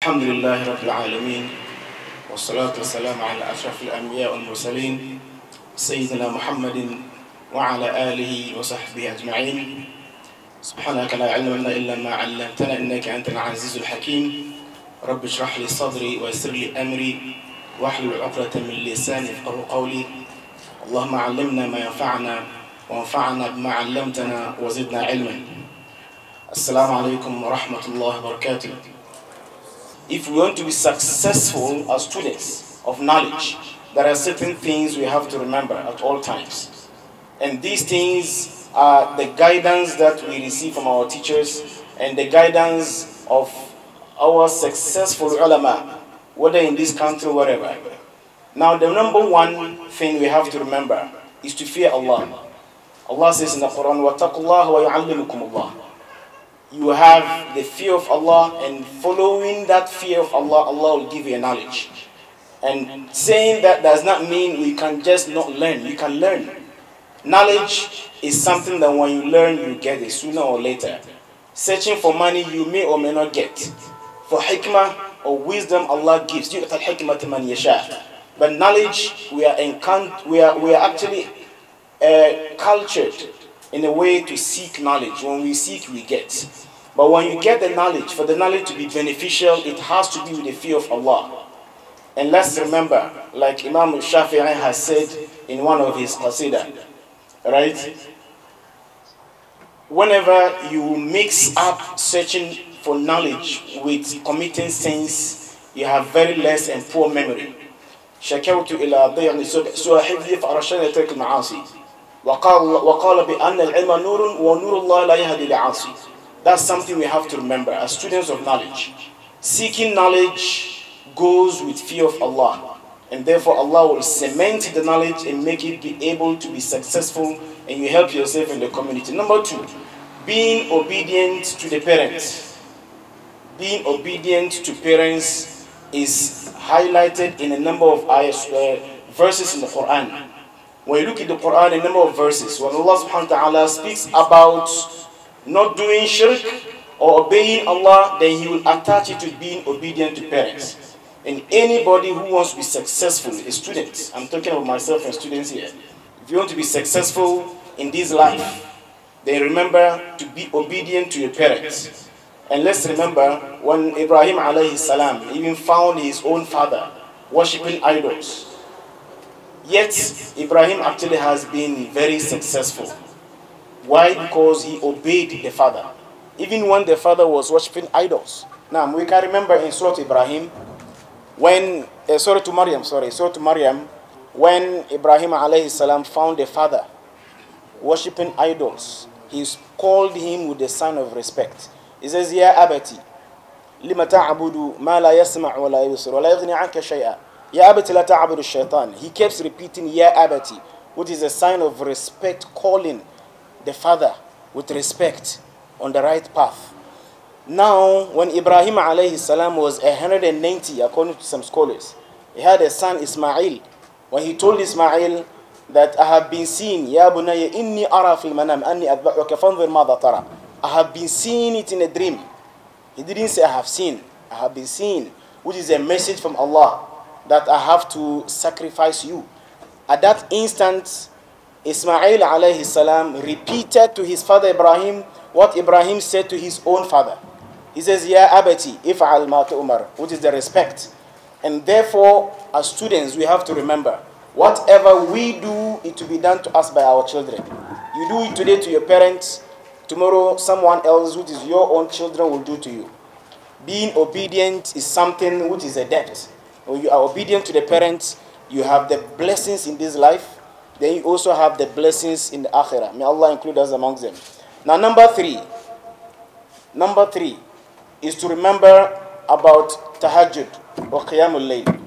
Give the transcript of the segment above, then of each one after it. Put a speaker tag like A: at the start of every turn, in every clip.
A: الحمد لله رب العالمين والصلاة والسلام على أشرف الأنبياء والمرسلين سيدنا محمد وعلى آله وصحبه أجمعين. سبحانك لا علم لنا إلا ما علمتنا إنك أنت العزيز الحكيم. رب اشرح لي صدري ويسر لي أمري واحلل عقدة من لساني يفقهوا قولي. اللهم علمنا ما ينفعنا وانفعنا بما علمتنا وزدنا علما. السلام عليكم ورحمة الله وبركاته. If we want to be successful as students of knowledge, there are certain things we have to remember at all times. And these things are the guidance that we receive from our teachers and the guidance of our successful ulama, whether in this country or wherever. Now, the number one thing we have to remember is to fear Allah. Allah says in the Quran, وَاتَّقُوا اللَّهَ وَيُعَلِّمُكُمُ اللَّهُ. You have the fear of Allah, and following that fear of Allah, Allah will give you a knowledge. And saying that does not mean we can just not learn. You can learn. Knowledge is something that when you learn, you get it sooner or later. Searching for money, you may or may not get. For hikmah or wisdom, Allah gives. But knowledge, we are actually cultured in a way to seek knowledge. When we seek, we get. But when you get the knowledge, for the knowledge to be beneficial, it has to be with the fear of Allah. And let's remember, like Imam Shafi'i has said in one of his qasidah, right? Whenever you mix up searching for knowledge with committing sins, you have very less and poor memory. شكوت إلى ضيع سوء حفظي فأرشدني ترك المعاصي. وقال بأن العلم نور ونور الله لا يهدي لعاصي. That's something we have to remember as students of knowledge. Seeking knowledge goes with fear of Allah, and therefore Allah will cement the knowledge and make it be able to be successful, and you help yourself in the community. Number two, being obedient to the parents. Being obedient to parents is highlighted in a number of verses in the Quran. When you look at the Quran, a number of verses, when Allah subhanahu wa ta'ala speaks about not doing shirk or obeying Allah, then He will attach it to being obedient to parents. And anybody who wants to be successful, a student, I'm talking about myself and students here, if you want to be successful in this life, then remember to be obedient to your parents. And let's remember when Ibrahim alayhi salam even found his own father worshipping idols. Yet Ibrahim actually has been very successful. Why? Because he obeyed the father, even when the father was worshipping idols. Now we can remember in Surah Ibrahim, when Surah to Maryam, when Ibrahim alayhi salam found the father worshipping idols, he called him with the sign of respect. He says, "Ya abati, lima ta'budu ma la yasma' wa la yubsir wa la yughni 'anka shay'a. Ya abati la ta'budu ash-shaytan." He keeps repeating "Ya abati," which is a sign of respect, calling the father with respect on the right path. Now, when Ibrahim alayhi salam was 190, according to some scholars, he had a son Ismail. When he told Ismail that I have been seen, "Ya bunayya inni ara fil manam anni adba'uka fanzur madha tara." I have been seeing it in a dream. He didn't say I have seen. I have been seen, which is a message from Allah that I have to sacrifice you. At that instant, Ismail alayhi salam repeated to his father Ibrahim what Ibrahim said to his own father. He says, "Ya abati, if'al ma tu'mar," which is the respect. And therefore, as students, we have to remember, whatever we do, it will be done to us by our children. You do it today to your parents, tomorrow someone else, which is your own children, will do to you. Being obedient is something which is a debt. When you are obedient to the parents, you have the blessings in this life, then you also have the blessings in the akhirah. May Allah include us amongst them. Now number three is to remember about tahajjud or qiyamul layl.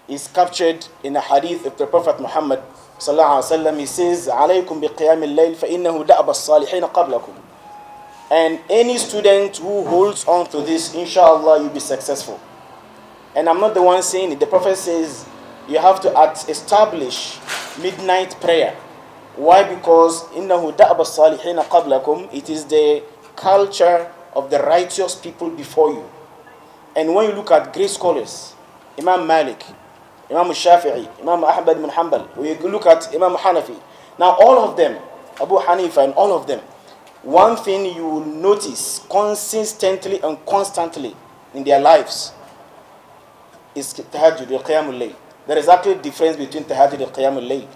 A: It's captured in a hadith of the Prophet Muhammad sallallahu alaihi wasallam. He says, "Alaykum bi qiyamil layl fa innahu da'ba as-salihin qablakum." And any student who holds on to this, inshallah, you'll be successful. And I'm not the one saying it. The Prophet says you have to establish midnight prayer. Why? Because innahu da'ba as-salihin qablakum. It is the culture of the righteous people before you. And when you look at great scholars, Imam Malik, Imam Shafi'i, Imam Ahmad bin Hanbal, when you look at Imam Hanafi, now all of them, Abu Hanifa and all of them, one thing you will notice consistently and constantly in their lives is tahajjud al qiyamul layl. There is actually a difference between tahajjud and qiyamul layl.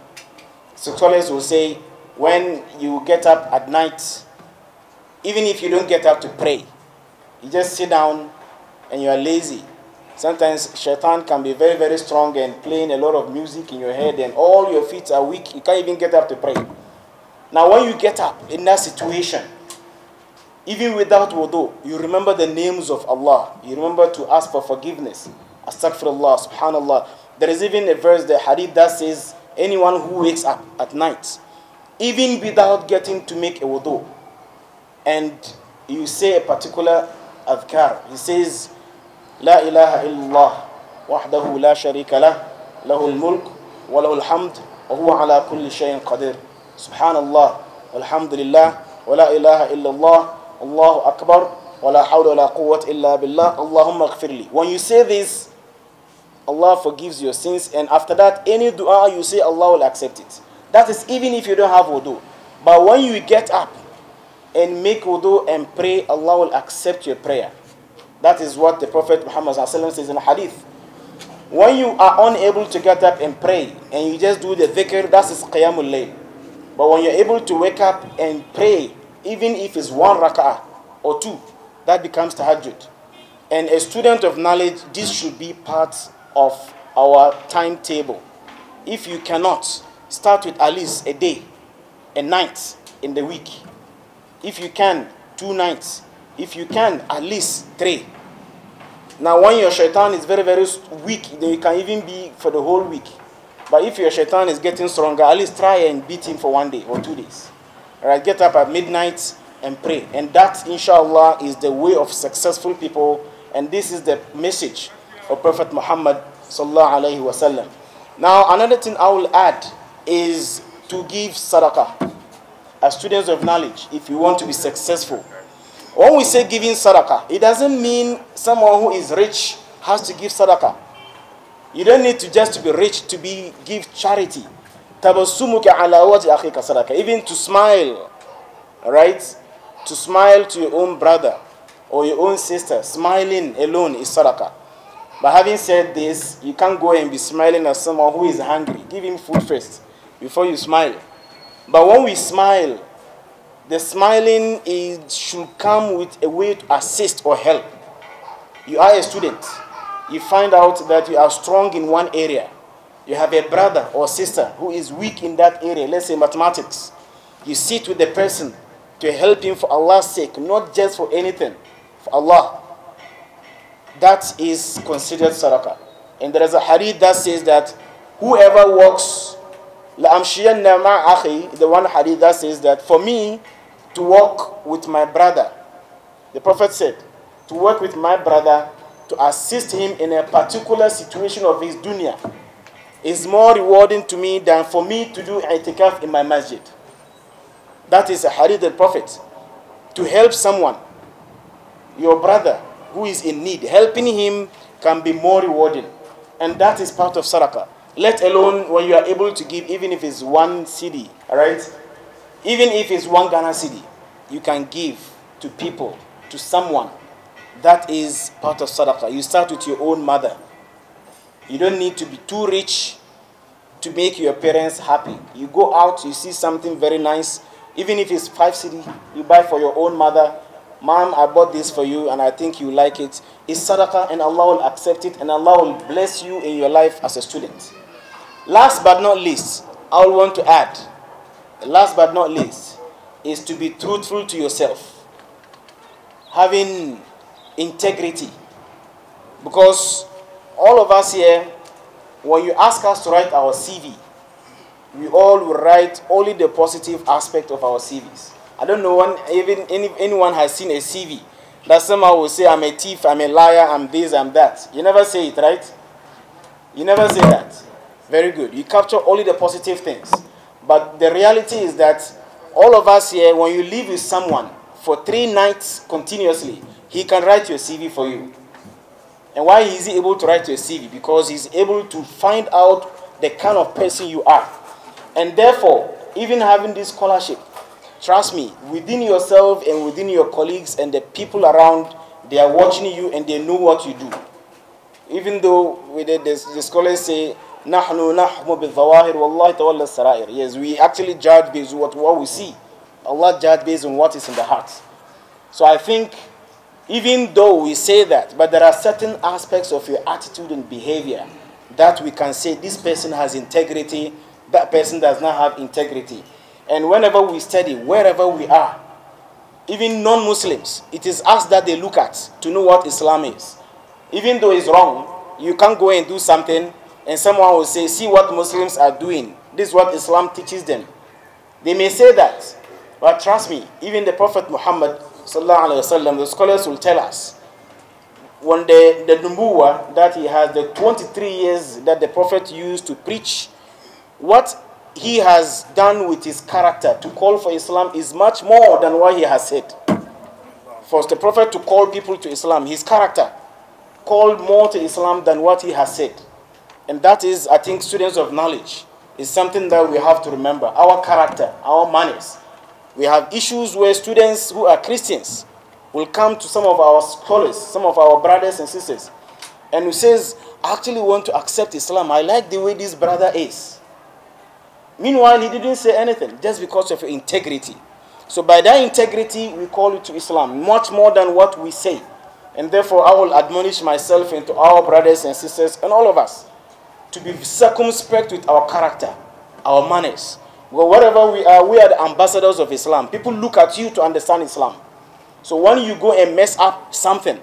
A: So scholars will say when you get up at night, even if you don't get up to pray, you just sit down and you are lazy. Sometimes shaitan can be very, very strong and playing a lot of music in your head and all your feet are weak. You can't even get up to pray. Now when you get up in that situation, even without wudu, you remember the names of Allah. You remember to ask for forgiveness. Astaghfirullah, subhanallah. There is even a verse, the hadith, that says, anyone who wakes up at night, even without getting to make a wudu, and you say a particular adhkar, he says, La ilaha illallah, wahdahu la sharika lah, lahul mulk, wa lahul hamd, wa huwa ala kulli shayin qadir. Subhanallah, walhamdulillah, wa la ilaha illallah, Allahu akbar, wa la hawla wa la quwwata illa billah, Allahumma ghfirli. When you say this, Allah forgives your sins, and after that, any dua you say, Allah will accept it. That is even if you don't have wudu. But when you get up and make wudu and pray, Allah will accept your prayer. That is what the Prophet Muhammad says in the hadith. When you are unable to get up and pray, and you just do the dhikr, that is qiyamul layl. But when you're able to wake up and pray, even if it's 1 rak'ah or 2, that becomes tahajjud. And a student of knowledge, this should be part of our timetable. If you cannot, start with at least a day, a night in the week. If you can, 2 nights. If you can, at least 3. Now when your shaitan is very, very weak, then you can even be for the whole week. But if your shaitan is getting stronger, at least try and beat him for 1 day or 2 days. Alright, get up at midnight and pray. And that, inshallah, is the way of successful people. And this is the message of Prophet Muhammad sallallahu alaihi wasallam. Now another thing I will add is to give sadaqah. As students of knowledge, if you want to be successful, when we say giving sadaqah, it doesn't mean someone who is rich has to give sadaqah. You don't need to just to be rich to give charity. Tabassumuka ala wajhi akhika sadaqah. Even to smile, right? To smile to your own brother or your own sister, smiling alone is sadaqah. But having said this, you can't go and be smiling at someone who is hungry. Give him food first before you smile. But when we smile, the smiling should come with a way to assist or help. You are a student. You find out that you are strong in one area. You have a brother or sister who is weak in that area, let's say mathematics. You sit with the person to help him for Allah's sake, not just for anything, for Allah. That is considered sadaqah. And there is a hadith that says that whoever walks, لَأَمْشِيَنَّ مَعَ أَخِي, the one hadith that says that for me to walk with my brother, the Prophet said, to work with my brother, to assist him in a particular situation of his dunya, is more rewarding to me than for me to do i'tikaf in my masjid. That is a hadith of the Prophet. To help someone, your brother who is in need, helping him can be more rewarding. And that is part of sadaqah. Let alone when you are able to give, even if it's 1 cedi, alright? Even if it's 1 Ghana cedi, you can give to people, to someone. That is part of sadaqah. You start with your own mother. You don't need to be too rich to make your parents happy. You go out, you see something very nice, even if it's 5 cedi, you buy for your own mother. Mom, I bought this for you and I think you like it. It's sadaqah and Allah will accept it and Allah will bless you in your life as a student. Last but not least, I will want to add, last but not least, is to be truthful to yourself. Having integrity. Because all of us here, when you ask us to write our CV, we all will write only the positive aspect of our CVs. I don't know anyone has seen a CV that somehow will say, I'm a thief, I'm a liar, I'm this, I'm that. You never say it, right? You never say that. Very good. You capture only the positive things. But the reality is that all of us here, when you live with someone for 3 nights continuously, he can write your CV for you. And why is he able to write your CV? Because he's able to find out the kind of person you are. And therefore, even having this scholarship, trust me, within yourself and within your colleagues and the people around, they are watching you and they know what you do. Even though the scholars say, نحن نحكم بالظواهر والله تولى السرائر. Yes, we actually judge based on what we see. Allah judge based on what is in the heart. So I think, even though we say that, but there are certain aspects of your attitude and behavior that we can say this person has integrity, that person does not have integrity. And whenever we study, wherever we are, even non-Muslims, it is us that they look at to know what Islam is. Even though it's wrong, you can't go and do something and someone will say, see what Muslims are doing. This is what Islam teaches them. They may say that, but trust me, even the Prophet Muhammad sallallahu alaihi wasallam, the scholars will tell us, when the nubuwah that he has, the 23 years that the Prophet used to preach, what he has done with his character to call for Islam is much more than what he has said. For the Prophet to call people to Islam, his character called more to Islam than what he has said. And that is, I think, students of knowledge, is something that we have to remember. Our character, our manners. We have issues where students who are Christians will come to some of our scholars, some of our brothers and sisters, and who says, I actually want to accept Islam. I like the way this brother is. Meanwhile, he didn't say anything, just because of your integrity. So by that integrity, we call it to Islam, much more than what we say. And therefore, I will admonish myself and to our brothers and sisters and all of us to be circumspect with our character, our manners. Well, wherever we are the ambassadors of Islam. People look at you to understand Islam. So when you go and mess up something,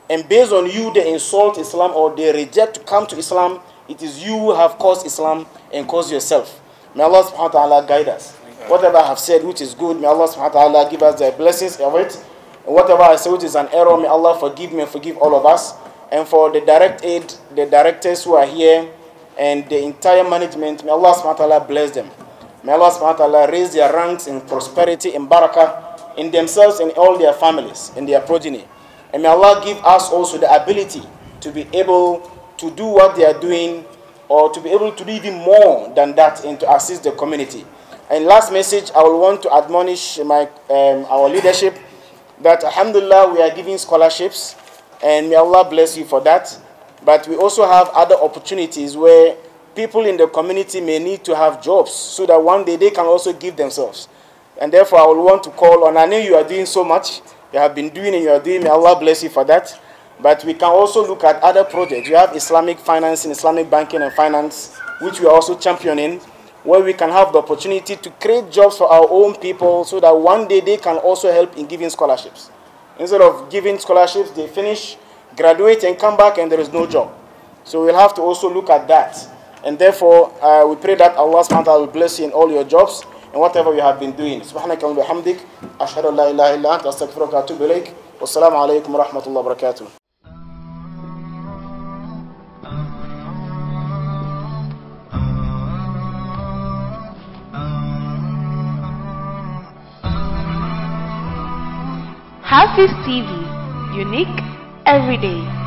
A: and based on you they insult Islam or they reject to come to Islam, it is you who have caused Islam and caused yourself. May Allah subhanahu wa ta'ala guide us. Whatever I have said which is good, may Allah subhanahu wa ta'ala give us the blessings of it. And whatever I say which is an error, may Allah forgive me and forgive all of us. And for the Directaid, the directors who are here, and the entire management, may Allah subhanahu wa ta'ala bless them. May Allah subhanahu wa ta'ala raise their ranks in prosperity and barakah in themselves and all their families and their progeny. And may Allah give us also the ability to be able to do what they are doing, or to be able to do even more than that and to assist the community. And last message, I will want to admonish our leadership that alhamdulillah we are giving scholarships, and may Allah bless you for that. But we also have other opportunities where people in the community may need to have jobs so that one day they can also give themselves. And therefore, I will want to call on, I know you are doing so much, you have been doing and you are doing, may Allah bless you for that. But we can also look at other projects. We have Islamic finance and Islamic banking and finance, which we are also championing, where we can have the opportunity to create jobs for our own people so that one day they can also help in giving scholarships. Instead of giving scholarships, they finish, graduate and come back and there is no job. So we'll have to also look at that. And therefore, we pray that Allah subhanahu wa ta'ala will bless you in all your jobs and whatever you have been doing. Subhanaka wa bihamdik, ashhadu an la ilaha illa anta, astaghfiruka wa atubu ilayk. Wassalamu alaykum wa rahmatullahi wa barakatuh.
B: Hafiz TV, unique every day.